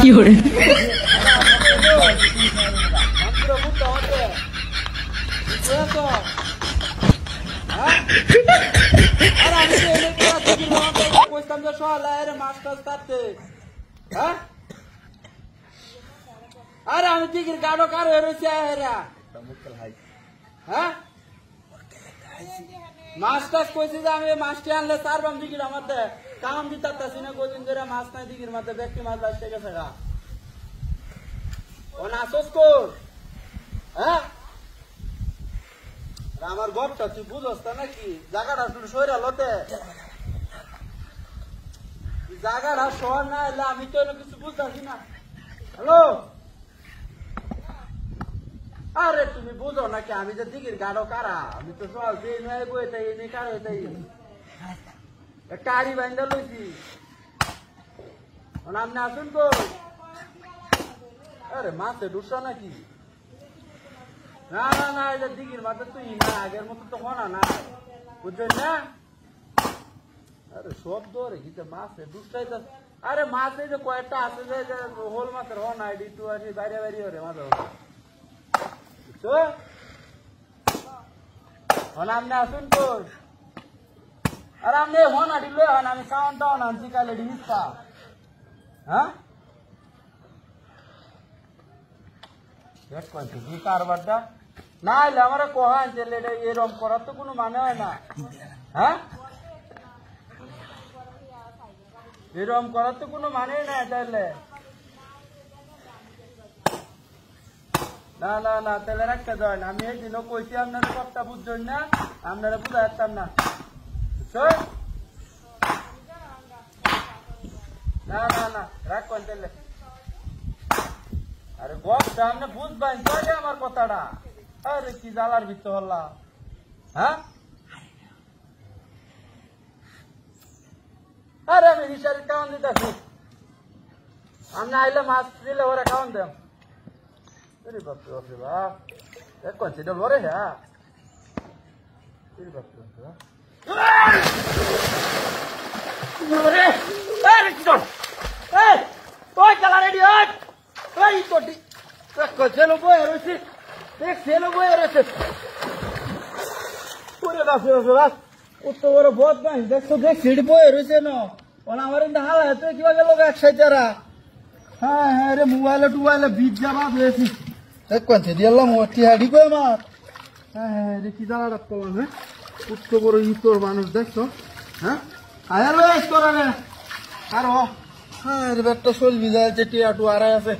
fiore. अरे আমি টিকির গাড়ো কার হইছে এরা হ্যাঁ মাছটা কইছে যে আমি মাছটি আনলে চার বাম টিকির আমাদের কাম দিতাছি না কইদিন ধরে মাছ নাই টিকির মধ্যে ব্যক্তি মাছ আসতে গেছে গা ও নাসস কর হ্যাঁ আমার গপটা তুই বুঝছ না নাকি জায়গাটা শুধু সইরা লতে জায়গাটা শহর না এলে আমি তো কিছু বুঝতাছি না হ্যালো আরে তুমি বুঝো নাকি আমি যে দিঘির গাড়ো কারা আমি তো সব যে নয় বইটাই এনে কার হইতাই কারি বাইন্দা লইছি আপনি আসুন তো আরে মাছে ঢুসা নাকি না না না এটা দিঘির মাথা তুই না আগের মতো তো হনা না বুঝছেন না আরে সব ধরে কিন্তু মাছে ঢুসাই তো আরে মাছে যে কয়েকটা আছে যে হোল মাছের হনা এটি একটু আসি বাইরে বাইরে হরে মাথা আপনি আসুন তো আর আপনি হন আটি লো হন আমি সাউন্ড টাউন আনছি কালে ডিমিসটা হ্যাঁ কি কারবারটা না এলে আমার কহা আনছে এরকম করার তো কোনো মানে হয় না হ্যাঁ এরকম করার তো কোনো মানে না তাহলে না না না তাহলে রাখতে দেন আমি এই দিনও কইছি আপনার কথা বুঝছেন না আপনারা বুঝা যাচ্তাম না না না না রাখবেন তাহলে আরে গপটা আপনি বুঝবেন তাহলে আমার কথাটা আরে কি জ্বালার ভিতর হল্লা হ্যাঁ আরে আমি হিসাবে খাওয়ান দিতেছি আপনি আইলে মাছ দিলে ওরা খাওয়ান দেন Ini bakso apa? Ya konsider luar ya. Ini bakso apa? Luar. Rektor. Toy chala ready hot. Toy toti. Konsider boy erosi. Ek selo boy erosi. Pure bakso apa? Utto boro bahut na. Dekho dek seed boy erosi no. Ona amar inda hala hai to kibabe log ekshai jara. Ha re mobile tuwale beat jaba besi. কোনছে দিলাম ওটি হাড়ি কই আমার হ্যাঁ দেখি দাঁড়া করলাম হ্যাঁ উত্তর বড় ইতর মানুষ দেখছো হ্যাঁ আয়ার ওয়েস করে না আর হ্যাঁ রে বেটা চলবি যায় যে টিয়া টু আড়াই আছে